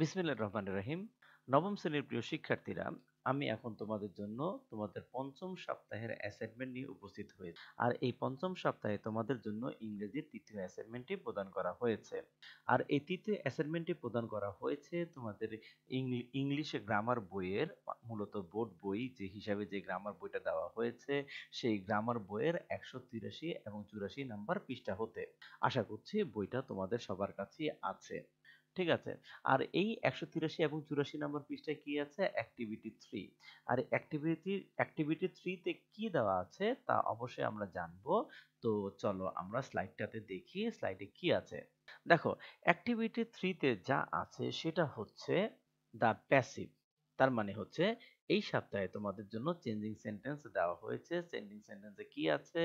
বিসমিল্লাহির রহমানির রহিম। নবম শ্রেণীর প্রিয় শিক্ষার্থীরা, আমি এখন তোমাদের জন্য তোমাদের পঞ্চম সপ্তাহের অ্যাসাইনমেন্ট নিয়ে উপস্থিত হয়েছি। আর এই পঞ্চম সপ্তাহে তোমাদের জন্য ইংরেজির তৃতীয় অ্যাসাইনমেন্টটি প্রদান করা হয়েছে। আর এই তৃতীয় অ্যাসাইনমেন্টটি প্রদান করা হয়েছে তোমাদের ইংলিশে গ্রামার বইয়ের, মূলত বোর্ড বই যে হিসাবে যে গ্রামার বইটা দেওয়া হয়েছে, সেই গ্রামার বইয়ের 183 এবং 84 নাম্বার পৃষ্ঠা হতে। আশা করছি বইটা তোমাদের সবার কাছেই আছে। ঠিক আছে। আর এই 183 এবং 84 নম্বর পৃষ্ঠায় কি আছে? অ্যাক্টিভিটি 3। আর অ্যাক্টিভিটি 3 তে কি দেওয়া আছে তা অবশ্যই আমরা জানবো। তো চলো আমরা স্লাইডটাতে দেখি স্লাইডে কি আছে। দেখো, অ্যাক্টিভিটি 3 তে যা আছে সেটা হচ্ছে দ্য প্যাসিভ। তার মানে হচ্ছে এই সপ্তাহে তোমাদের জন্য চেঞ্জিং সেন্টেন্স দেওয়া হয়েছে। চেঞ্জিং সেন্টেন্সে কি আছে?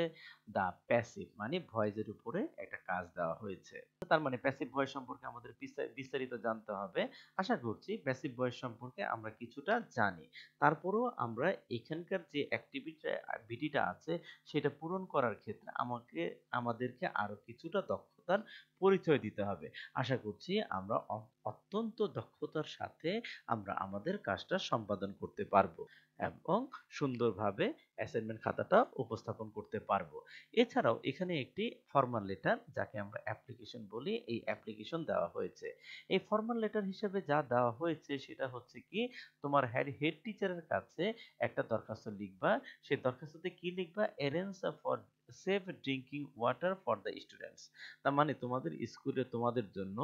দ্য প্যাসিভ মানে ভয়েসের উপরে একটা কাজ দেওয়া হয়েছে। তার মানে প্যাসিভ ভয়েস সম্পর্কে আমাদের বিস্তারিত জানতে হবে। আশা করছি প্যাসিভ ভয়েস সম্পর্কে আমরা কিছুটা জানি। তারপরেও আমরা এখানকার যে অ্যাক্টিভিটিটা আছে সেটা পূরণ করার ক্ষেত্রে আমাদেরকে আরো কিছুটা দক্ষতার পরিচয় দিতে হবে। আশা করছি আমরা অত্যন্ত দক্ষতার সাথে আমরা আমাদের কাজটা সম্পাদন করতে পারবো এবং সুন্দরভাবে অ্যাসাইনমেন্ট খাতাটা উপস্থাপন করতে পারবো। এছাড়াও এখানে একটি ফরমাল লেটার, যাকে আমরা অ্যাপ্লিকেশন বলি, এই অ্যাপ্লিকেশন দেওয়া হয়েছে। এই ফরমাল লেটার হিসেবে যা দেওয়া হয়েছে সেটা হচ্ছে কি, তোমার হেড টিচারের কাছে একটা দরখাস্ত লিখবা। সেই দরখাস্ততে কি লিখবা? Arrange for safe drinking water for the students. তার মানে তোমাদের স্কুলে তোমাদের জন্য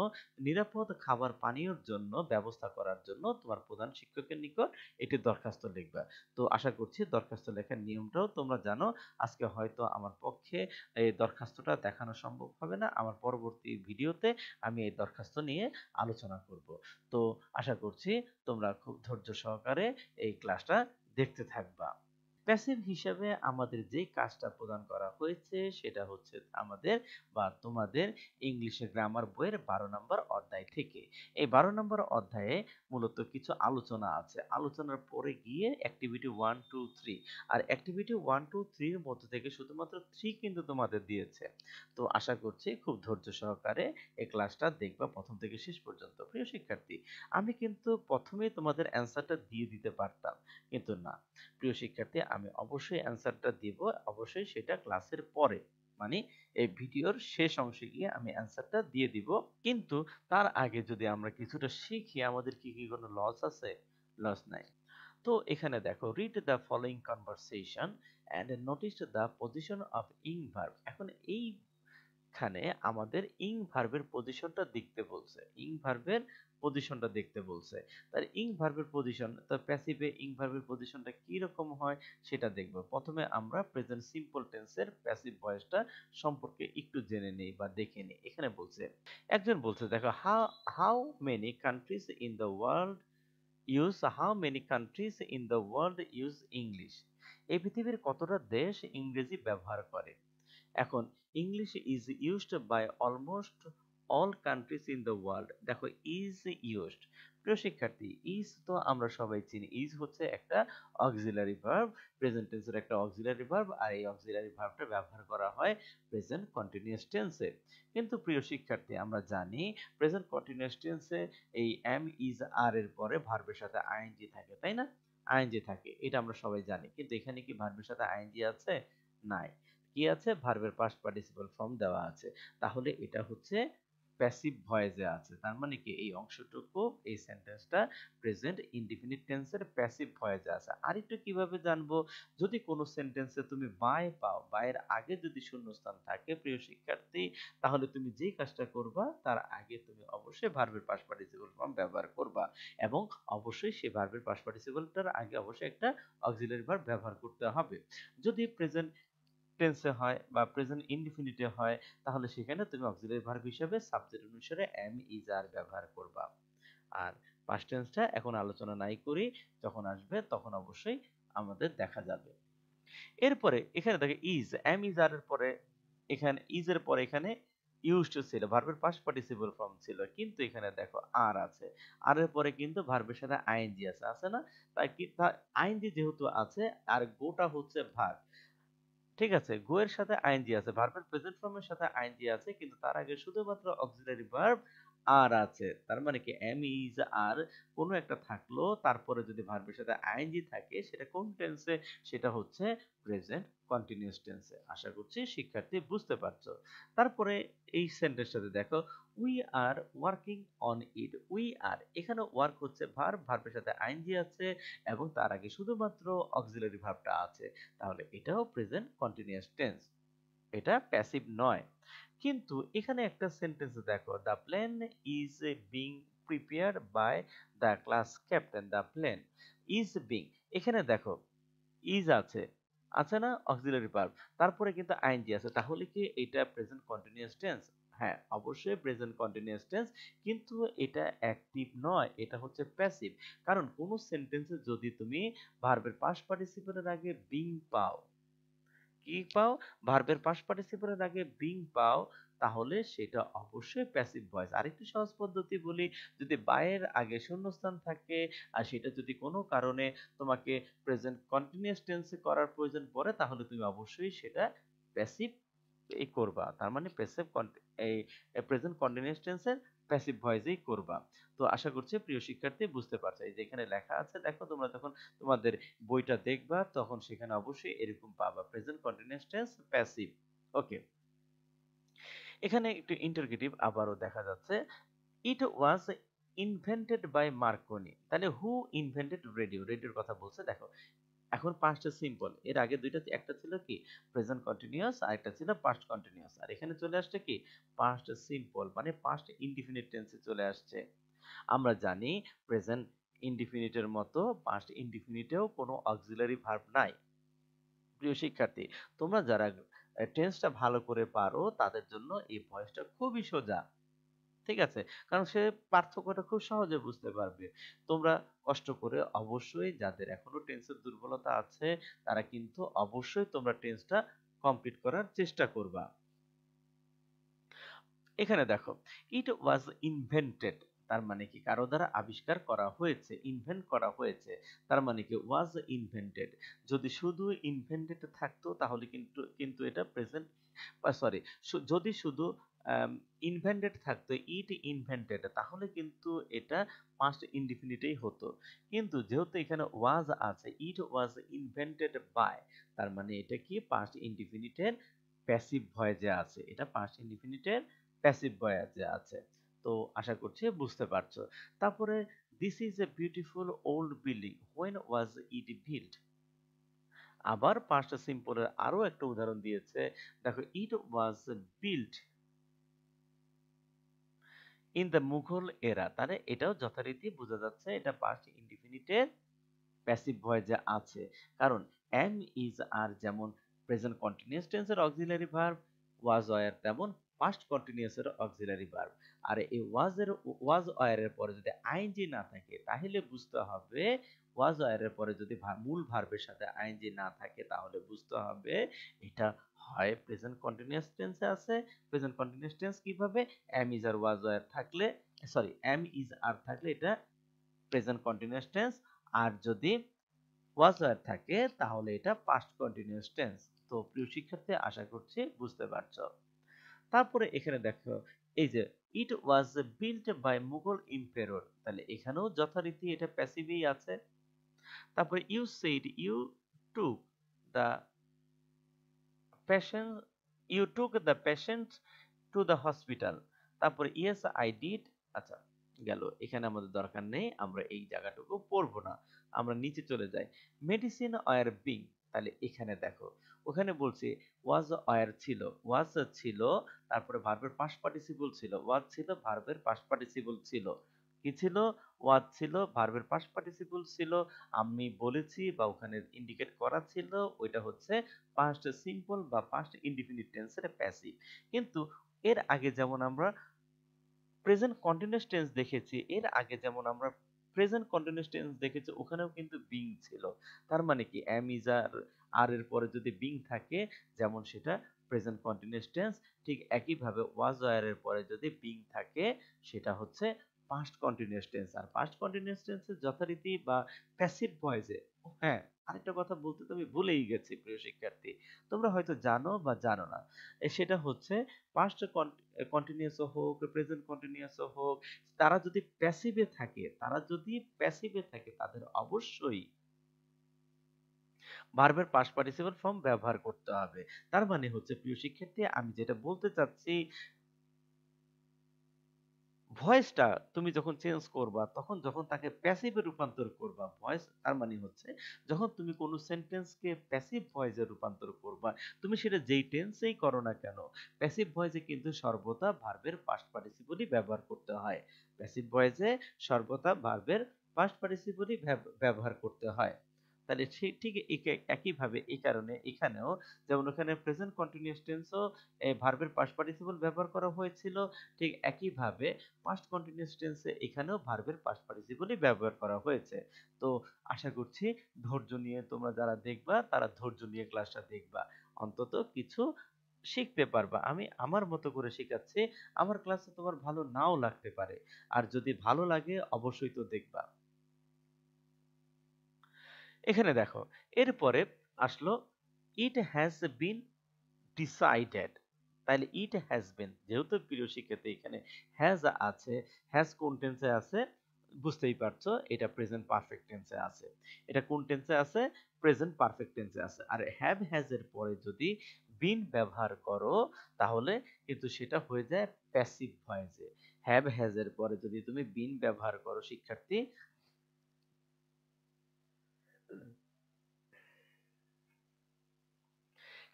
নিরাপদ খাবার পানীয়র জন্য ব্যবস্থা করার জন্য তোমার প্রধান শিক্ষকের নিকট একটি দরখাস্ত লিখবা। তো আশা করছি দরখাস্ত লেখার নিয়মটাও তোমরা জানো। আজকে হয়তো আমার পক্ষে এই দরখাস্তটা দেখানো সম্ভব হবে না। আমার পরবর্তী ভিডিওতে আমি এই দরখাস্ত নিয়ে আলোচনা করব। তো আশা করছি তোমরা খুব ধৈর্য সহকারে এই ক্লাসটা দেখতে থাকবা। প্যাসিভ হিসেবে আমাদের যে কাজটা প্রদান করা হয়েছে সেটা হচ্ছে আমাদের বা তোমাদের ইংলিশে গ্রামার বইয়ের 12 নম্বর অধ্যায় থেকে। এই 12 নম্বর অধ্যায়ে মূলত কিছু আলোচনা আছে। আলোচনার পরে গিয়ে অ্যাক্টিভিটি 1 2 3, আর অ্যাক্টিভিটি 1 2 3 এর মধ্যে থেকে শুধুমাত্র 3 কিন্তু তোমাদের দিয়েছে। তো আশা করছি খুব ধৈর্য সহকারে এই ক্লাসটা দেখবা প্রথম থেকে শেষ পর্যন্ত। প্রিয় শিক্ষার্থী, আমি কিন্তু প্রথমেই তোমাদের অ্যান্সারটা দিয়ে দিতে পারতাম, কিন্তু না। প্রিয় শিক্ষার্থী, আমি অবশ্যই অ্যান্সারটা দিব, অবশ্যই সেটা ক্লাসের পরে, মানে এই ভিডিওর শেষ অংশে গিয়ে আমি অ্যান্সারটা দিয়ে দিব। কিন্তু তার আগে যদি আমরা কিছুটা শিখি, আমাদের কি কি কোনো লস আছে? লস নাই। তো এখানে দেখো, read the following conversation and notice the position of ইং ভার্ব। এখন এইখানে আমাদের ইং ভার্বের পজিশনটা দেখতে বলছে। ইং ভার্বের পজিশনটা দেখতে বলছে। তার ইং ভার্বের পজিশন, তার প্যাসিভে ইং ভার্বের পজিশনটা কি রকম হয় সেটা দেখব। প্রথমে আমরা প্রেজেন্ট সিম্পল টেন্সের প্যাসিভ ভয়েসটা সম্পর্কে একটু জেনে নেই বা দেখে নেই। এখানে বলছে, একজন বলছে, দেখো, how many countries in the world use English. এই পৃথিবীর কতটা দেশ ইংরেজি ব্যবহার করে? এখন English is used by almost all countries in the world. দেখো, ইজ ইউজড, প্রিয় শিক্ষার্থী, ইজ তো আমরা সবাই চিনি। ইজ হচ্ছে একটা অক্সিলারি ভার্ব, প্রেজেন্ট টেন্সের একটা অক্সিলারি ভার্ব, আর এই অক্সিলারি ভার্বটা ব্যবহার করা হয় প্রেজেন্ট কন্টিনিউয়াস টেন্সে। কিন্তু প্রিয় শিক্ষার্থী, আমরা জানি প্রেজেন্ট কন্টিনিউয়াস টেন্সে এই এম ইজ আর এর পরে ভার্বের সাথে আইএনজি থাকে, তাই না? আইএনজি থাকে, এটা আমরা সবাই জানি। কিন্তু এখানে কি ভার্বের সাথে আইএনজি আছে? নাই। কি আছে? ভার্বের পাস্ট পার্টিসিপল ফর্ম দেওয়া আছে। তাহলে এটা হচ্ছে প্যাসিভ ভয়েসে আছে। তার মানে কি, এই অংশটুকু, এই সেন্টেন্সটা প্রেজেন্ট ইনডিফিনিট টেন্সের প্যাসিভ ভয়েসে আছে। আরেকটু কিভাবে জানবো? যদি কোনো সেন্টেন্সে তুমি বাই পাও, বাইয়ের আগে যদি শূন্যস্থান থাকে, প্রিয় শিক্ষার্থী, তাহলে তুমি যেই কাজটা করবা তার আগে তুমি অবশ্যই ভার্বের পাস্ট পার্টিসিপল ফর্ম ব্যবহার করবা, এবং অবশ্যই সেই ভার্বের পাস্ট পার্টিসিপলটার আগে অবশ্যই একটা অক্সিলারি ভার্ব ব্যবহার করতে হবে। যদি প্রেজেন্ট টেন্সে হয় বা প্রেজেন্ট ইনডিফিনিটে হয়, তাহলে সেখানে তুমি অক্সিলারি ভার্ব হিসেবে সাবজেক্ট অনুসারে এম ইজ আর ব্যবহার করবা। আর পাস্ট টেন্সটা এখন আলোচনা নাই করি, যখন আসবে তখন অবশ্যই আমাদের দেখা যাবে। এরপরে এখানে দেখো, ইজ, এম ইজ আর এর পরে, এখানে ইজ এর পরে এখানে ইউজড টু ছিল, ভার্বের পাস্ট পার্টিসিপল ফর্ম ছিল, কিন্তু এখানে দেখো আর আছে। আর এর পরে কিন্তু ভার্বের সাথে আইএনজি আছে, আছে না? তাই কি, আইএনজি যেহেতু আছে, আর গোটা হচ্ছে ভার্ব। ঠিক আছে, গো এর সাথে আইএনজি আছে, ভার্বের প্রেজেন্ট ফর্মের সাথে আইএনজি আছে, কিন্তু তার আগে শুধুমাত্র অক্সিলারি ভার্ব আর আছে, তার মানে কি এম ইজ আর কোনো একটা থাকলো, তারপরে যদি ভার্বের সাথে আইএনজি থাকে সেটা কোন টেন্সে, সেটা হচ্ছে প্রেজেন্ট কন্টিনিউয়াস টেন্সে। আশা করছি শিক্ষার্থী বুঝতে পারছো। তারপরে এই সেন্টেন্সটাতে দেখো, we are working on it. We are, এখানে ওয়ার্ক হচ্ছে ভার্ব, ভার্বের সাথে আইএনজি আছে এবং তার আগে শুধুমাত্র অক্সিলারি ভার্বটা আছে, তাহলে এটাও প্রেজেন্ট কন্টিনিউয়াস টেন্স, এটা প্যাসিভ নয়। কিন্তু এখানে একটা সেন্টেন্স দেখো, the plane is being prepared by the class captain. The plane is being, এখানে দেখো ইজ আছে, আছে না অক্সিলারি ভার্ব, তারপরে কিন্তু আইএনজি আছে, তাহলে কি এটা প্রেজেন্ট কন্টিনিউয়াস টেন্স? হ্যাঁ, অবশ্যই প্রেজেন্ট কন্টিনিউয়াস টেন্স, কিন্তু এটা অ্যাক্টিভ নয়, এটা হচ্ছে প্যাসিভ। কারণ কোন সেন্টেন্সে যদি তুমি ভার্বের পাস্ট পার্টিসিপেলের আগে বিং পাও, কি পাও, ভার্বের পাস্ট পার্টিসিপেলের আগে বিং পাও, তাহলে সেটা অবশ্যই প্যাসিভ ভয়েস। আরেকটু সহজ পদ্ধতি বলি, যদি বায়ের আগে শূন্যস্থান থাকে আর সেটা যদি কোনো কারণে তোমাকে প্রেজেন্ট কন্টিনিউয়াস টেন্সে করার প্রয়োজন পড়ে, তাহলে তুমি অবশ্যই সেটা প্যাসিভ এই করবা, তার মানে প্যাসিভ এই প্রেজেন্ট কন্টিনিউয়াস টেন্সের প্যাসিভ ভয়েসেই করবা। তো আশা করছি প্রিয় শিক্ষার্থী বুঝতে পারছো, এই যে এখানে লেখা আছে দেখো, তোমরা যখন তোমাদের বইটা দেখবা তখন সেখানে অবশ্যই এরকম পাবা, প্রেজেন্ট কন্টিনিউয়াস টেন্স প্যাসিভ। ওকে, এখানে একটু ইন্টারগেটিভ আবারও দেখা যাচ্ছে, ইট ওয়াজ ইনভেন্টেড বাই মার্কনি। তাহলে হু ইনভেন্টেড রেডিও, রেডিওর কথা বলছে দেখো। এখন পাস্টটা সিম্পল, এর আগে দুইটা, একটা ছিল কি প্রেজেন্ট কন্টিনিউয়াস আর একটা ছিল পাস্ট কন্টিনিউয়াস, আর এখানে চলে আসছে কি পাস্ট সিম্পল, মানে পাস্ট ইনডিফিনিট টেন্সে চলে আসছে। আমরা জানি প্রেজেন্ট ইনডিফিনিটের মতো পাস্ট ইনডিফিনিটেও কোনো অক্সিলারি ভার্ব নাই। প্রিয় শিক্ষার্থী, তোমরা যারা টেন্সটা ভালো করে পারো তাদের জন্য এই ভয়েসটা খুবই সোজা, ঠিক আছে, কারণ সে পার্থক্যটা খুব সহজে বুঝতে পারবে। তোমরা কষ্ট করে অবশ্যই, যাদের এখনো টেন্সের দুর্বলতা আছে তারা কিন্তু অবশ্যই তোমরা টেন্সটা কমপ্লিট করার চেষ্টা করবা। এখানে দেখো, ইট ওয়াজ ইনভেন্টেড, তার মানে কি কারো দ্বারা আবিষ্কার করা হয়েছে, ইনভেন্ট করা হয়েছে, তার মানে কি ওয়াজ ইনভেন্টেড। যদি শুধু ইনভেন্টেড থাকতো তাহলে কিন্তু কিন্তু এটা প্রেজেন্ট, সরি, যদি শুধু ইনভেন্টেড থাকতো, ইট ইনভেন্টেড, তাহলে কিন্তু এটা পাস্ট ইনডিফিনিটেই হতো। কিন্তু যেহেতু এখানে ওয়াজ আছে, ইট ওয়াজ ইনভেন্টেড বাই, তার মানে এটা কি পাস্ট ইনডিফিনিটের প্যাসিভ ভয়েসে আছে, এটা পাস্ট ইনডিফিনিটের প্যাসিভ ভয়েসে আছে। তো আশা করছি বুঝতে পারছো। তারপরে this is a beautiful old building, when was it built. আবার পাঁচটা সিম্পলের আরো একটা উদাহরণ দিয়েছে, দেখো, it was built in the Mughal era, তাহলে এটাও যথারীতি বোঝা যাচ্ছে এটা পাস্ট ইনডিফিনিটের প্যাসিভ ভয়েসে আছে। কারণ এম ইজ আর যেমন প্রেজেন্ট কন্টিনিউয়াস টেন্সের অক্সিলারি ভার্ব, ওয়াজ ওয়ার তেমন পাস্ট কন্টিনিউয়াস এর অক্সিলারি ভার্ব। আর এই ওয়াজ ওয়ার এর পরে যদি আইএনজি না থাকে তাহলে বুঝতে হবে, ওয়াজ ওয়ার এর পরে যদি মূল ভার্বের সাথে আইএনজি না থাকে তাহলে বুঝতে হবে এটা হয় প্রেজেন্ট কন্টিনিউয়াস টেন্সে আছে। প্রেজেন্ট কন্টিনিউয়াস টেন্স কিভাবে, am is are was were থাকলে, সরি, এম ইজ আর থাকলে এটা প্রেজেন্ট কন্টিনিউয়াস টেন্স, আর যদি ওয়াজ ওয়্যার থাকে তাহলে এটা পাস্ট কন্টিনিউয়াস টেন্স। তো প্রিয় শিক্ষার্থী আশা করছি বুঝতে পারছো। তারপরে এখানে দেখো, এই যে it was built by Mughal empire, তাহলে এখানেও যথারীতি এটা প্যাসিভই আছে। তারপরে you said you took the patient, you took the patient to the hospital. তারপরে ইয়েস আই ডিড। আচ্ছা, গেল, এখানে আমাদের দরকার নেই, আমরা এই জায়গাটুকু পড়বো না, আমরা নিচে চলে যাই। মেডিসিন ওয়ার বিং, তাহলে এখানে দেখো, ওখানে বলছি ওয়াজ ওয়ার ছিল, ওয়াজ ছিল, তারপরে ভার্বের পাস্ট পার্টিসিপল ছিল, ওয়াজ ছিল, ভার্বের পাস্ট পার্টিসিপল ছিল, কি ছিল, ওয়াজ ছিল, ভার্বের পাস্ট পার্টিসিপল ছিল, আমি বলেছি বা ওখানে ইন্ডিকেট করা ছিল, ওইটা হচ্ছে পাস্ট সিম্পল বা পাস্ট ইনডিফিনিট টেন্সের প্যাসিভ। কিন্তু এর আগে যেমন আমরা প্রেজেন্ট কন্টিনিউয়াস টেন্স দেখেছি, এর আগে যেমন আমরা প্রেজেন্ট কন্টিনিউয়াস টেন্স দেখেছি, ওখানেও কিন্তু বিং ছিল। তার মানে কি এম ইজ আর, আর এর পরে যদি বিং থাকে যেমন সেটা প্রেজেন্ট কন্টিনিউয়াস টেন্স, ঠিক একইভাবে ওয়াজ ওয়্যার এর পরে যদি বিং থাকে সেটা হচ্ছে পাস্ট কন্টিনিউয়াস টেন্স। আর পাস্ট কন্টিনিউয়াস টেন্সের যথারীতি বা প্যাসিভ ভয়েসে, হ্যাঁ, আরেকটা কথা বলতে তো আমি ভুলেই গেছি প্রিয় শিক্ষার্থী। তোমরা হয়তো জানো বা জানো না। সেটা হচ্ছে পাস্ট কন্টিনিউয়াস হোক, প্রেজেন্ট কন্টিনিউয়াস হোক, তারা যদি প্যাসিভে থাকে তাদের অবশ্যই ভার্বের পাস্ট পার্টিসিপল ফর্ম ব্যবহার করতে হবে। তার মানে হচ্ছে প্রিয় শিক্ষার্থী, আমি যেটা বলতে চাচ্ছি, ভয়েসটা তুমি যখন চেঞ্জ করবা, তখন যখন তাকে প্যাসিভে রূপান্তর করবা, ভয়েস তার মানে হচ্ছে যখন তুমি কোনো সেন্টেন্সকে প্যাসিভ ভয়েসে রূপান্তর করবা, তুমি সেটা যেই টেন্সেই করো না কেন, প্যাসিভ ভয়েসে কিন্তু সর্বদা ভার্বের পাস্ট পার্টিসিপলই ব্যবহার করতে হয়। প্যাসিভ ভয়েসে সর্বদা ভার্বের পাস্ট পার্টিসিপলই ব্যবহার করতে হয়। তাহলে সেই ঠিক একইভাবে এই কারণে এখানেও, যেমন ওখানে প্রেজেন্ট কন্টিনিউয়াস টেন্সও ভার্বের পাস্ট পার্টিসিপল ব্যবহার করা হয়েছিল, ঠিক একইভাবে পাস্ট কন্টিনিউয়াস টেন্সে এখানেও ভার্বের পাস্ট পার্টিসিপলই ব্যবহার করা হয়েছে। তো আশা করছি ধৈর্য নিয়ে তোমরা যারা দেখবা তারা ধৈর্য নিয়ে ক্লাসটা দেখবা, অন্তত কিছু শিখতে পারবা। আমি আমার মতো করে শেখাচ্ছি, আমার ক্লাসে তোমার ভালো নাও লাগতে পারে, আর যদি ভালো লাগে অবশ্যই তো দেখবা। এখানে দেখো, এরপরে আসলো ইট হ্যাজ বিন ডিসাইডেড। তাহলে ইট হ্যাজ বিন, যেহেতু প্রিয় শিক্ষার্থী এখানে হ্যাজ আছে, হ্যাজ কোন টেন্সে আছে বুঝতেই পারছো, এটা প্রেজেন্ট পারফেক্ট টেন্সে আছে। এটা কোন টেন্সে আছে? প্রেজেন্ট পারফেক্ট টেন্সে আছে। আর হ্যাভ হ্যাজ এর পরে যদি বিন ব্যবহার করো, তাহলে কিন্তু সেটা হয়ে যায় প্যাসিভ ভয়েসে। হ্যাভ হ্যাজ এর পরে যদি তুমি বিন ব্যবহার করো শিক্ষার্থী,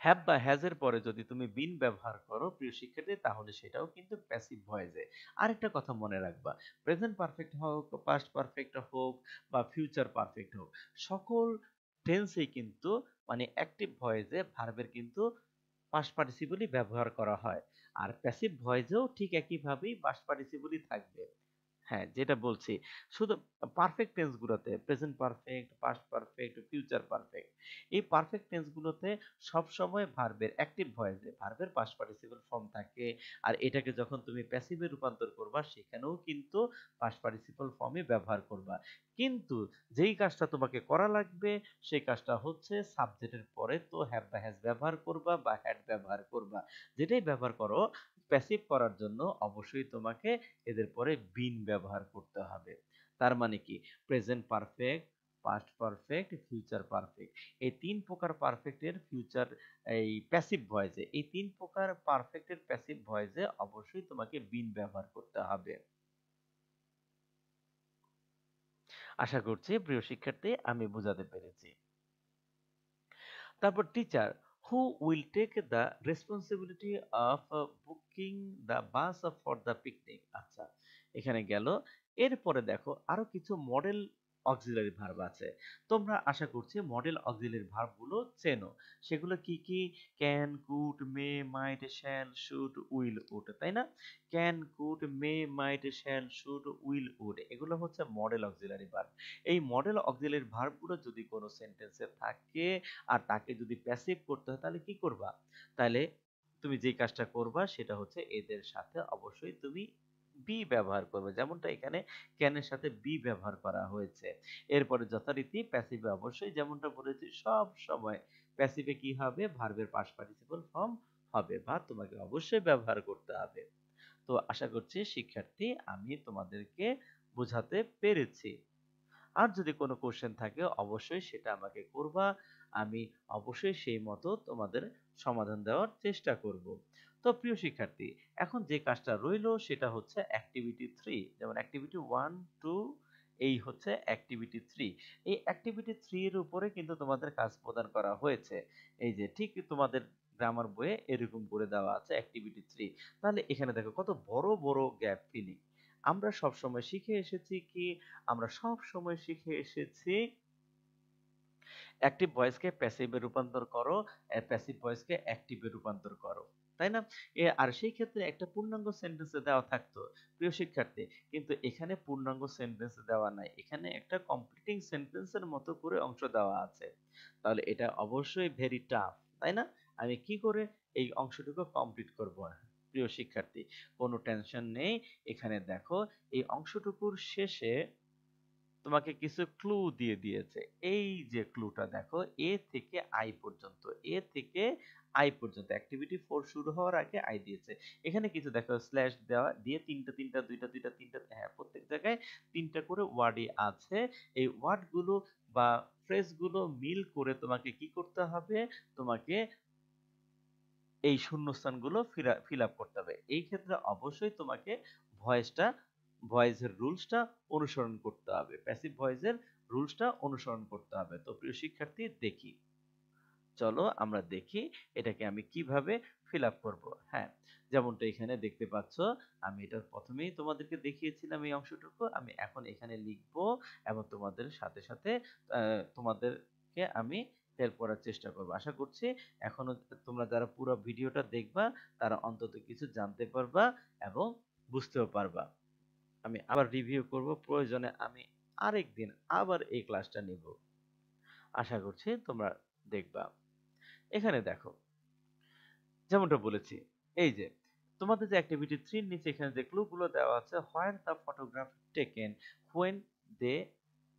হ্যাভ বা হ্যাজ এর পরে যদি তুমি বিন ব্যবহার করো প্রিয় শিক্ষার্থী, তাহলে সেটাও কিন্তু প্যাসিভ ভয়েসে। আরেকটা কথা মনে রাখবা, প্রেজেন্ট পারফেক্ট হোক, পাস্ট পারফেক্ট হোক, বা ফিউচার পারফেক্ট হোক, সকল টেন্সেই কিন্তু মানে অ্যাক্টিভ ভয়েসে ভার্বের কিন্তু পাস্ট পার্টিসিপলই ব্যবহার করা হয়। আর প্যাসিভ ভয়েসেও ঠিক একইভাবেই পাস্ট পার্টিসিপলই থাকবে। হ্যাঁ, যেটা বলছি, শুধু পারফেক্ট টেন্স গুলোতে present perfect, past perfect, future perfect, এই পারফেক্ট টেন্স গুলোতে সব সময় ভার্বের অ্যাক্টিভ ভয়েসে ভার্বের পাস্ট পার্টিসিপল ফর্ম থাকে। আর এটাকে যখন তুমি প্যাসিভে রূপান্তর করবা, সেখানেও কিন্তু পাস্ট পার্টিসিপল ফর্মই ব্যবহার করবা। কিন্তু যেই কাজটা তোমাকে করা লাগবে, সেই কাজটা হচ্ছে সাবজেক্টের পরে তো হ্যাভ বা হ্যাজ ব্যবহার করবা বা হ্যাড ব্যবহার করবা। যেটাই ব্যবহার করো, প্যাসিভ করার জন্য অবশ্যই তোমাকে এদের পরে বিন ব্যবহার করতে হবে। তার মানে কি, present perfect, past perfect, future perfect, এই তিন প্রকার পারফেক্টের ফিউচার, এই প্যাসিভ ভয়েসে, এই তিন প্রকার পারফেক্টের প্যাসিভ ভয়েসে অবশ্যই তোমাকে বিন ব্যবহার করতে হবে। আশা করছি প্রিয় শিক্ষার্থী আমি বোঝাতে পেরেছি। তারপর teacher who will take the responsibility of booking the bus for the picnic. আচ্ছা, এখানে গেল। এরপরে দেখো আরো কিছু মডেল অক্সিলারি ভার্ব আছে। তোমরা আশা করছি মডেল অক্সিলারি ভার্ব গুলো চেনো। সেগুলো কি কি? Can, could, may, might, shall, should, will, would, তাই না? Can, could, may, might, shall, should, will, would, এগুলো হচ্ছে মডেল অক্সিলারি ভার্ব। এই মডেল অক্সিলারি ভার্ব গুলো যদি কোনো সেন্টেন্সে থাকে আর তাকে যদি প্যাসিভ করতে হয়, তাহলে কি করবা? তাহলে তুমি যে কাজটা করবা সেটা হচ্ছে এদের সাথে অবশ্যই তুমি বি ব্যবহার করবে, যেমনটা এখানে ক্যানের সাথে বি ব্যবহার করা হয়েছে। এরপরে যথারীতি প্যাসিভে অবশ্যই যেমনটা বলেছি সব সময় প্যাসিভে কি হবে? ভার্বের পাস্ট পার্টিসিপল ফর্ম হবে বা তোমাকে অবশ্যই ব্যবহার করতে হবে। তো আশা করছি শিক্ষার্থী আমি তোমাদেরকে বোঝাতে পেরেছি। আর যদি কোনো কোশ্চেন থাকে অবশ্যই সেটা আমাকে করবা, আমি অবশ্যই সেই মতো তোমাদের সমাধান দেওয়ার চেষ্টা করব। তো প্রিয় শিক্ষার্থী, এখন যে কাজটা রইলো সেটা হচ্ছে অ্যাক্টিভিটি 3। যেমন অ্যাক্টিভিটি 1, 2, এই হচ্ছে অ্যাক্টিভিটি 3। এই অ্যাক্টিভিটি 3 এর উপরে কিন্তু তোমাদের কাজ প্রদান করা হয়েছে। এই যে ঠিক তোমাদের গ্রামার বইয়ে এরকম করে দেওয়া আছে অ্যাক্টিভিটি 3। তাহলে এখানে দেখো কত বড় বড় গ্যাপ ফিলিং। আমরা সবসময় শিখে এসেছি কি? আমরা সব সময় শিখে এসেছি অ্যাক্টিভ ভয়েসকে প্যাসিভে রূপান্তর করো, প্যাসিভ ভয়েসকে অ্যাক্টিভে রূপান্তর করো, তাই না? আর সেই ক্ষেত্রে একটা পূর্ণাঙ্গ সেন্টেন্সে দেওয়া থাকতো প্রিয় শিক্ষার্থী, কিন্তু এখানে পূর্ণাঙ্গ সেন্টেন্স দেওয়া নাই, এখানে একটা কমপ্লিটিং সেন্টেন্সের মতো করে অংশ দেওয়া আছে। তাহলে এটা অবশ্যই ভেরি টাফ, তাই না? আমি কি করে এই অংশটুকু কমপ্লিট করব? প্রিয় শিক্ষার্থী, কোনো টেনশন নেই। এখানে দেখো এই অংশটুকুর শেষে তোমাকে কিছু ক্লু দিয়ে দিয়েছে। এই যে ক্লুটা দেখো, এ থেকে আই পর্যন্ত, এ থেকে আই পর্যন্ত অ্যাক্টিভিটি 4 শুরু হওয়ার আগে আই দিয়েছে। এখানে কিছু দেখো স্ল্যাশ দেওয়া দিয়ে তিনটা তিনটা দুইটা দুইটা তিনটা, হ্যাঁ প্রত্যেক জায়গায় তিনটা করে ওয়ার্ডই আছে। এই ওয়ার্ডগুলো বা ফ্রেজগুলো মিল করে তোমাকে কি করতে হবে? তোমাকে এই শূন্যস্থানগুলো ফিল আপ করতে হবে। এই ক্ষেত্রে অবশ্যই তোমাকে ভয়েসটা ভয়েসের রুলসটা অনুসরণ করতে হবে, প্যাসিভ ভয়েসের রুলসটা অনুসরণ করতে হবে। তো প্রিয় শিক্ষার্থী দেখি, চলো আমরা দেখি এটাকে আমি কিভাবে ফিল আপ করবো। হ্যাঁ, যেমনটা এখানে দেখতে পাচ্ছ, আমি এটা প্রথমেই তোমাদেরকে দেখিয়েছিলাম এই অংশটুকু, আমি এখন এখানে লিখবো এবং তোমাদের সাথে সাথে তোমাদেরকে আমি হেল্প করার চেষ্টা করবো। আশা করছি এখনো তোমরা যারা পুরো ভিডিওটা দেখবা তারা অন্তত কিছু জানতে পারবা এবং বুঝতেও পারবা। আমি আবার রিভিউ করব, প্রয়োজনে আমি আরেকদিন আবার এই ক্লাসটা নিব। আশা করছি তোমরা দেখবা। এখানে দেখো, যেমনটা বলেছি, এই যে তোমাদের যে অ্যাক্টিভিটি 3 এর নিচে এখানে যে ক্লুগুলো দেওয়া আছে, where the photograph taken, when they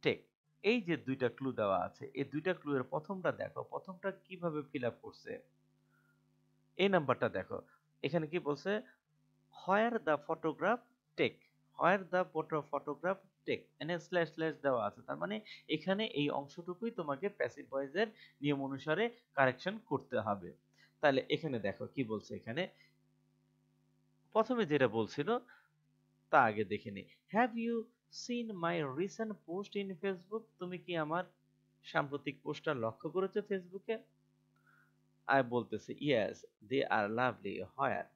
take, এই যে দুইটা ক্লু দেওয়া আছে, এই দুইটা ক্লু এর প্রথমটা দেখো, প্রথমটা কিভাবে ফিল আপ করছে। এই নাম্বারটা দেখো, এখানে কি বলছে? Where the photograph take, where the photograph take, এখানে স্ল্যাশ স্ল্যাশ দেওয়া আছে, তার মানে এখানে এই অংশটুকুই তোমাকে প্যাসিভ ভয়েসের নিয়ম অনুসারে কারেকশন করতে হবে। তাহলে এখানে দেখো কি বলছে, এখানে প্রথমে যেটা বলছিল তা আগে দেখে নি। Have you seen my recent post in Facebook, তুমি কি আমার সাম্প্রতিক পোস্টটা লক্ষ্য করেছো ফেসবুকে? আই বলতেছি yes, they are lovely, where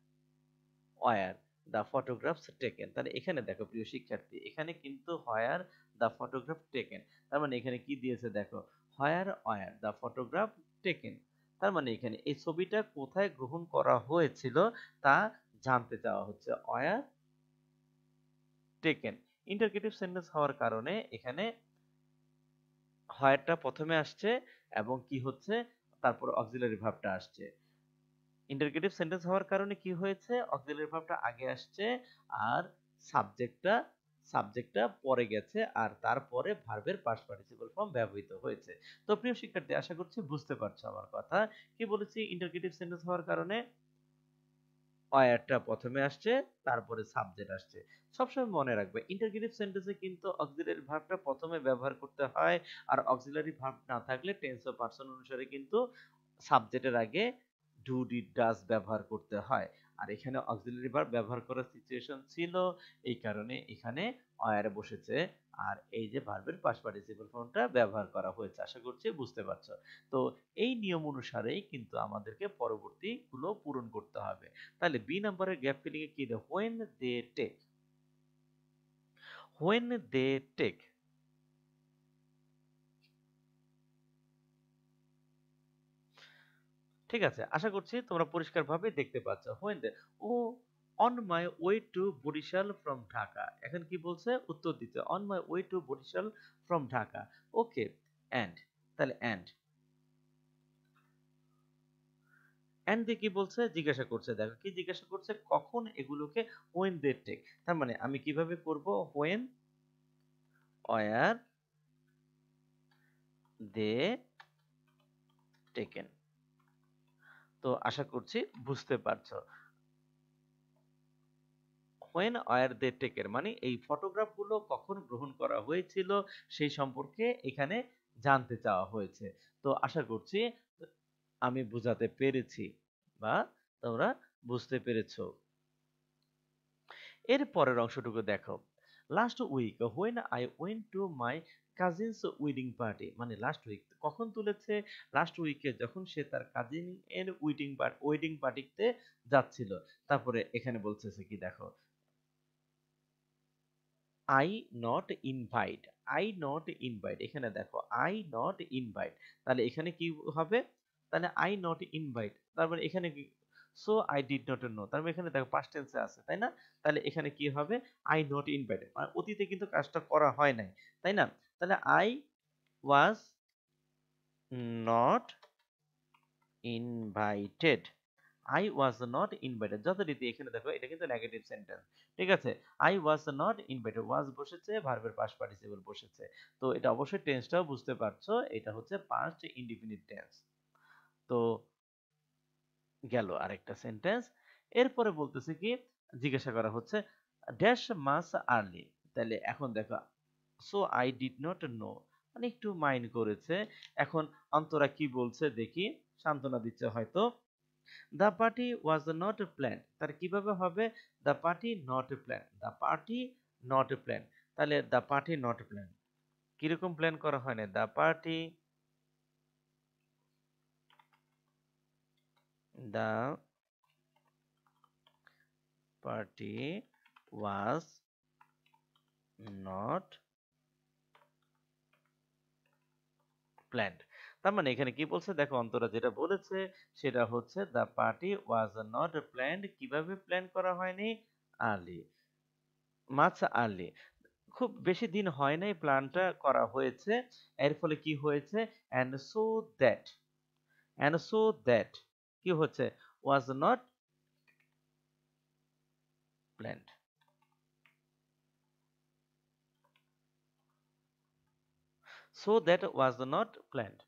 were the photographs taken. তাহলে এখানে দেখো প্রিয় শিক্ষার্থী, এখানে কিন্তু হোয়ার দ্য ফটোগ্রাফ টেকেন, তার মানে এখানে কি দিয়েছে দেখো, ওয়ার দ্য ফটোগ্রাফ টেকেন। তার মানে এখানে এই ছবিটা কোথায় গ্রহণ করা হয়েছিল তা জানতে চাওয়া হচ্ছে। ওয়ার টেকেন ইন্টারগেটিভ সেন্টেন্স হওয়ার কারণে এখানে হোয়ারটা প্রথমে আসছে এবং কি হচ্ছে, তারপর অক্সিলারি ভার্বটা আসছে। ইন্টারগেটিভ সেন্টেন্স হওয়ার কারণে কি হয়েছে, অক্সিলারি ভার্বটা আগে আসছে আর সাবজেক্টটা সাবজেক্টটা পরে গেছে আর তারপরে ভার্বের পাস্ট পার্টিসিপল ফর্ম ব্যবহৃত হয়েছে। তো প্রিয় শিক্ষার্থী, আশা করছি বুঝতে পারছো আমার কথা। কি বলেছি, ইন্টারগেটিভ সেন্টেন্স হওয়ার কারণে ওয়ারটা প্রথমে আসছে, তারপরে সাবজেক্ট আসছে। সবসময় মনে রাখবে ইন্টারগেটিভ সেন্টেন্সে কিন্তু অক্সিলারি ভার্বটা প্রথমে ব্যবহার করতে হয়, আর অক্সিলারি ভার্ব না থাকলে টেন্স ও পারসন অনুসারে কিন্তু সাবজেক্টের আগে ডু ডিড ডাজ ব্যবহার করতে হয়। আর এখানে অক্সিলারি ভার্ব ব্যবহার করার সিচুয়েশন ছিল, এই কারণে এখানে ওয়্যার বসেছে আর এই যে ভার্বের পাস্ট পার্টিসিপল ফর্মটা ব্যবহার করা হয়েছে। আশা করছি বুঝতে পারছো। তো এই নিয়ম অনুসারেই কিন্তু আমাদেরকে পরবর্তী গুলো পূরণ করতে হবে। তাহলে বি নাম্বারের গ্যাপ ফিলিং এ কি দেয়, when they take, when they take. ঠিক আছে, আশা করছি তোমরা পরিষ্কারভাবে দেখতে পাচ্ছ। হোয়েন দে, ও on my way to Barisal from Dhaka, এখন কি বলছে উত্তর দিতে, on my way to Barisal from Dhaka. Okay, and, তাহলে এন্ড এন্ড দিয়ে কি বলছে, জিজ্ঞাসা করছে, দেখো কি জিজ্ঞাসা করছে, কখন এগুলোকে হোয়েন দে টেক। তার মানে আমি কিভাবে করব, হোয়েন ওয়ার দে টেকেন। তো আশা করছি বুঝতে পারছো। হোয়েন ওয়্যার দে টেকের মানে এই ফটোগ্রাফ গুলো কখন গ্রহণ করা হয়েছিল সেই সম্পর্কে এখানে জানতে চাওয়া হয়েছে। তো আশা করছি আমি বুঝাতে পেরেছি বা তোমরা বুঝতে পেরেছো। এর পরের অংশটুকু দেখো, last week when I went to my cousins wedding party, মানে লাস্ট উইক কখন তুলেছে, লাস্ট উইকে যখন সে তার কাজিন এর ওয়েডিং পার্টিতে যাচ্ছিল। তারপরে এখানে বলতেছে কি দেখো, I not invite, I not invite, এখানে দেখো আই নট ইনভাইট, তাহলে এখানে কি হবে, তাহলে আই নট ইনভাইট, তারপরে এখানে কি, so I did not know, তার মানে এখানে দেখো পাস্ট টেন্সে আছে তাই না, তাহলে এখানে কি হবে, আই নট ইনভাইট, মানে অতীতে কিন্তু কাজটা করা হয় নাই তাই না, তাহলে I was not invited, I was not invited, যথারীতি এখানে দেখো এটা কিন্তু নেগেটিভ সেন্টেন্স, ঠিক আছে। I was not invited, was বসেছে, ভার্বের পাস্ট পার্টিসিপল বসেছে, তো এটা অবশ্যই টেন্সটাও বুঝতে পারছো, এটা হচ্ছে পাস্ট ইনডিফিনিট টেন্স। তো গেল আরেকটা সেন্টেন্স। এরপরে বলতেছে কি, জিজ্ঞাসা করা হচ্ছে ড্যাশ মাস আর্লি, তাহলে এখন দেখো so I did not know, মানে একটু মাইন্ড করেছে। এখন অন্তরা কি বলছে দেখি, সান্ত্বনা দিচ্ছে হয়তো। The party was not plan, তার কিভাবে হবে, the party not plan, the party not plan, তাহলে দ্য পার্টি নট প্ল্যান কিরকম প্ল্যান করা হয় না, the party was not planned. তার মানে এখানে কি বলছে দেখো, অন্তরা যেটা বলেছে সেটা হচ্ছে the party was not planned, কিভাবে প্ল্যান করা হয়নি, আর্লি, মাছ আর্লি, খুব বেশি দিন হয় নাই প্ল্যানটা করা হয়েছে। এর ফলে কি হয়েছে, and so that, and so that কি হচ্ছে, ওয়াজ not planned, so that was not planned.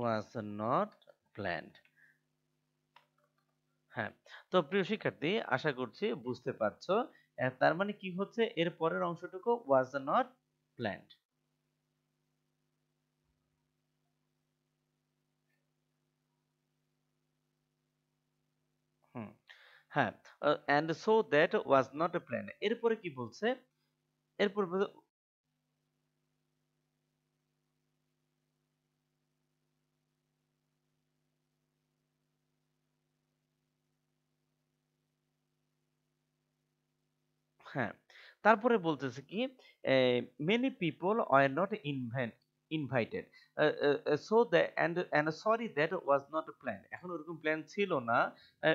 Was not planned. হ্যাঁ, তো প্রিয় শিক্ষার্থী আশা করছি বুঝতে পারছো। তার মানে কি হচ্ছে, এর পরের অংশটুকু ওয়াজ নট প্ল্যান্ড। হুম, হ্যাঁ, and so that was not a plan, এরপরে কি বলছে, এরপর হ্যাঁ, তারপরে বলতেছে কি, many people are not invited, so that and sorry that was not plan, এখন ওরকম প্ল্যান ছিল না,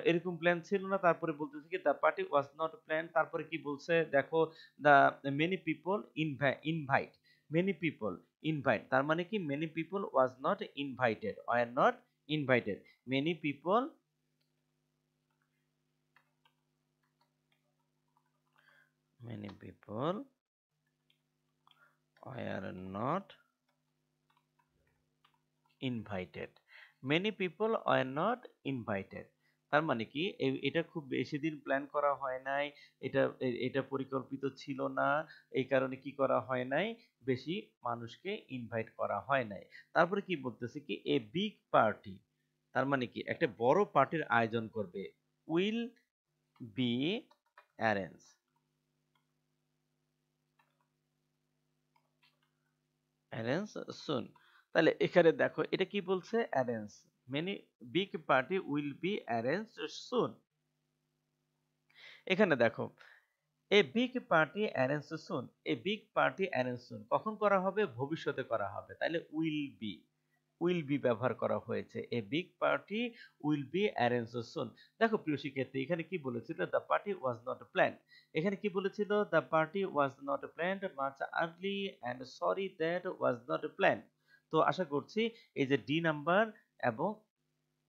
এরকম প্ল্যান ছিল না। তারপরে বলতেছে কি the party was not plan, তারপরে কি বলছে দেখো, the many people invite, many people invite, তার মানে কি many people was not invited, are not invited, many people, many people were not invited, many people were not invited, তার মানে কি এটা খুব বেশি দিন প্ল্যান করা হয় নাই, এটা পরিকল্পিত ছিল না, এই কারণে কি করা হয় নাই, বেশি মানুষকে ইনভাইট করা হয় নাই। তারপরে কি বলতেছে কি, এ বিগ পার্টি, তার মানে কি একটা বড় পার্টির আয়োজন করবে, will be arrange, arrange soon, তাহলে এখানে দেখো এটা কি বলছে, arrange, many big party will be arrange soon. এখানে দেখো a big party arrange soon, a big party arrange soon কখন করা হবে, ভবিষ্যতে করা হবে, তাহলে উইল বি ব্যবহার করা হয়েছে, a big party will be arrange soon. দেখো প্রিয় শিক্ষার্থী এখানে কি বলেছিল, the party was not planned, এখানে কি বলেছিল, the party was not planned much early and sorry that was not planned. তো আশা করছি এই যে ডি নাম্বার এবং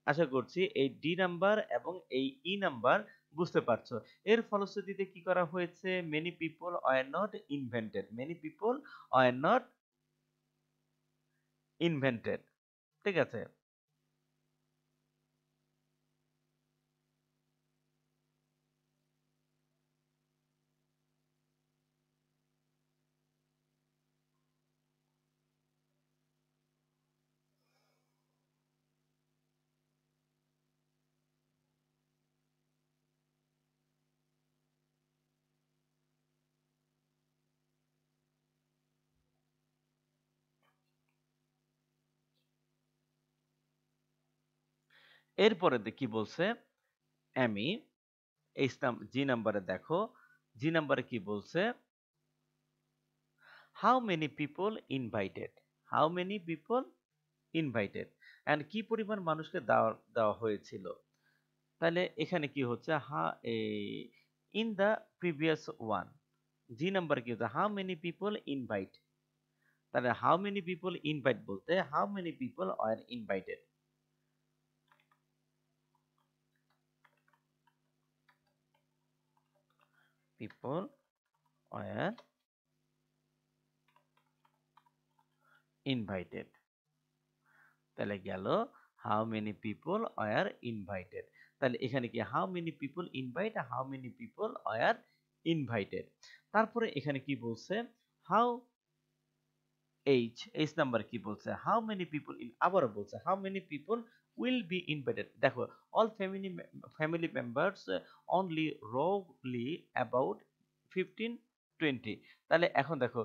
আশা করছি এই ডি নাম্বার এবং এই ই নাম্বার বুঝতে পারছো। এর ফলশ্রুতিতে কি করা হয়েছে, many people are not invented, many people are not invented, ঠিক আছে। এরপরে কি বলছে, আমি জি নাম্বারে দেখো, জি নাম্বারে কি বলছে, how many people invited, how many people invited, and কি পরিমাণ মানুষকে দেওয়া দেওয়া হয়েছিল। তাহলে এখানে কি হচ্ছে, in the previous one, G number কি হচ্ছে, হাউ মেনি পিপল ইনভাইট। তাহলে হাউ মেনি পিপল ইনভাইট বলতে how many people are invited, people are invited. তাহলে গেল how many people are invited. তাহলে এখানে কি how many people invite, how many people are invited. তারপরে এখানে কি বলছে, হাউ এইচ নাম্বার কি বলছে, হাউ মেনি পিপল ইন, আবারও বলছে how many people will be invited. দেখো all family members only roughly about 15-20। তাহলে এখন দেখো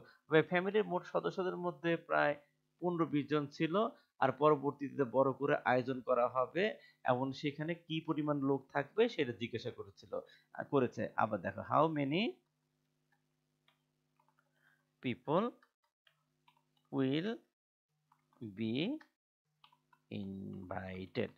ফ্যামিলির মোট সদস্যদের মধ্যে প্রায় 15-20 জন ছিল, আর পরবর্তীতে বড় করে আয়োজন করা হবে এবং সেখানে কি পরিমাণ লোক থাকবে সেটা জিজ্ঞাসা করেছে। আবার দেখো how many people will be invited.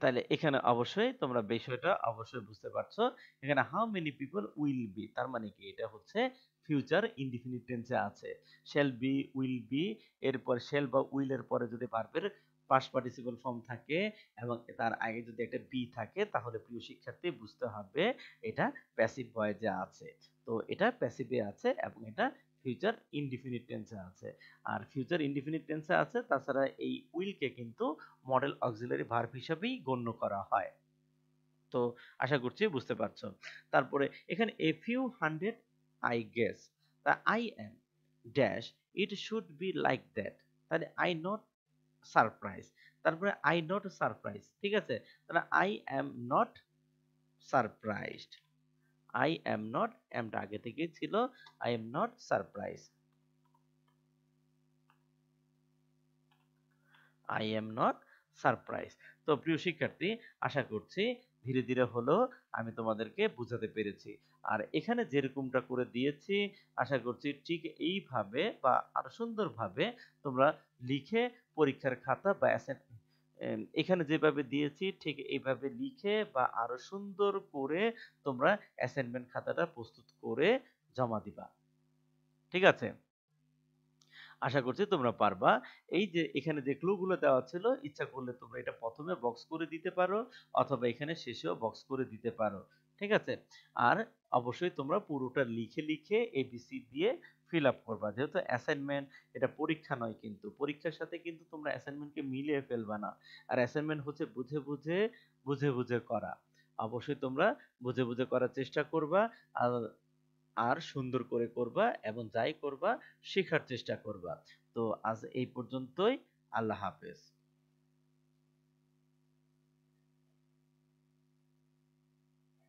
তাহলে এখানে অবশ্যই তোমরা বিষয়টা অবশ্যই বুঝতে পারছো। এখানে how many people will be, তার মানে কি, এটা হচ্ছে ফিউচার ইনডিফিনিট টেন্সে আছে। শ্যাল বি, উইল বি, এরপর শ্যাল বা উইল এর পরে যদি ভার্বের পাস্ট পার্টিসিপল ফর্ম থাকে এবং তার আগে যদি একটা বি থাকে, তাহলে প্রিয় শিক্ষার্থী বুঝতে হবে এটা প্যাসিভ ভয়েসে আছে। তো এটা প্যাসিভে আছে এবং এটা ফিউচার ইনডিফিনিট টেন্সে আছে। আর ফিউচার ইনডিফিনিট টেন্সে আছে, তাছাড়া এই উইলকে কিন্তু মডেল অক্সিলারি ভার্ব হিসেবেই গণ্য করা হয়। তো আশা করছি বুঝতে পারছো। তারপরে এখানে a few hundred I guess, তা I am dash it should be like that, তাহলে আই নট সারপ্রাইজ। তারপরে আই নট সারপ্রাইজ, ঠিক আছে, তাহলে I am not surprised, I am not, এমটা আগে থেকেই ছিল, I am not surprise, I am not surprise. তো প্রিয় শিক্ষার্থী, আশা করছি ধীরে ধীরে হলেও আমি তোমাদেরকে বুঝাতে পেরেছি। আর এখানে যেরকমটা করে দিয়েছি, আশা করছি ঠিক এইভাবে বা আরো সুন্দরভাবে তোমরা লিখে পরীক্ষার খাতা বা এখানে যেভাবে দিয়েছি ঠিক এইভাবে লিখে বা আরো সুন্দর করে তোমরা অ্যাসাইনমেন্ট খাতাটা প্রস্তুত করে জমা দিবা। ঠিক আছে, আশা করছি তোমরা পারবা। এই যে এখানে যে ক্লু গুলো দেওয়া ছিল, ইচ্ছা করলে তোমরা এটা প্রথমে বক্স করে দিতে পারো অথবা এখানে শেষেও বক্স করে দিতে পারো। ঠিক আছে, আর অবশ্যই তোমরা পুরোটা লিখে লিখে এবিসি দিয়ে ফিল আপ করবা। যেহেতু অ্যাসাইনমেন্ট, এটা পরীক্ষা নয়, কিন্তু পরীক্ষার সাথে কিন্তু তোমরা অ্যাসাইনমেন্টকে মিলিয়ে ফেলবা না। আর অ্যাসাইনমেন্ট হচ্ছে বুঝে বুঝে করা। অবশ্যই তোমরা বুঝে বুঝে করার চেষ্টা করবা। আর আর সুন্দর করে করবা এবং যাই করবা শেখার চেষ্টা করবা। তো আজ এই পর্যন্তই। আল্লাহ হাফেজ।